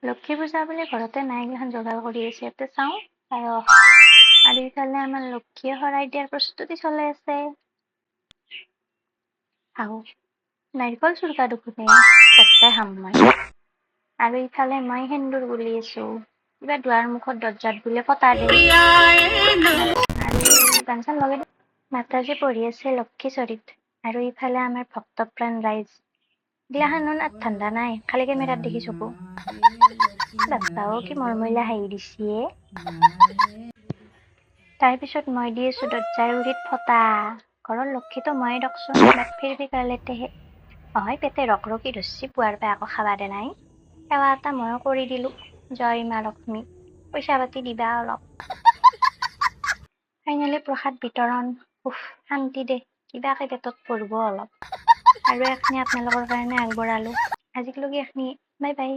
লক্ষ্মী পূজা বুলি ঘৰতে নাইগিলাখান যোগাৰ কৰি আছে ইয়াতে চাওঁ আৰু ইফালে আমাৰ লক্ষ্মীয়ে শৰাই দিয়াৰ প্ৰস্তুতি চলাই আছে আহো নাৰিকল চুৰকা দুখোনে কটাই খাম মই আৰু ইফালে মই সেন্দুৰ গুলি আছো কিবা দুৱাৰ মুখত দৰ্জাত বোলে ফটা দে আৰু গান চান লগাই মাতাজী পঢ়ি আছে লক্ষ্মী চৰিত আৰু ইফালে আমাৰ ভক্তপ্ৰাণ ৰাইজ গিলাখানৰ ঠাণ্ডা নাই খালি কেমেৰাত দেখি চকু বাপ্পাও কি মৰমইলা হাঁহি দিছে তাৰপিছত মই দি আছো দৰ্জাৰ উৰিত ফটা ঘৰৰ লক্ষ্মীতো মই ৰকচোন বাট ফিৰফি কালেতেহে হয় পেটে ৰকি ধৰছি পুৱাৰ পৰা আকৌ খাবা দে নাই সেৱা এটা ময়ো কৰি দিলো জয় মা লক্ষ্মী পইচা পাতি দিবা অলপ ফাইনেলি প্ৰসাদ বিতৰণ শান্তি দে কিবাকে পেটত পৰিব অলপ আৰু এখনি আপোনালোকৰ কাৰণে আগবঢ়ালো আজিলৈকে এখনি বাই বাই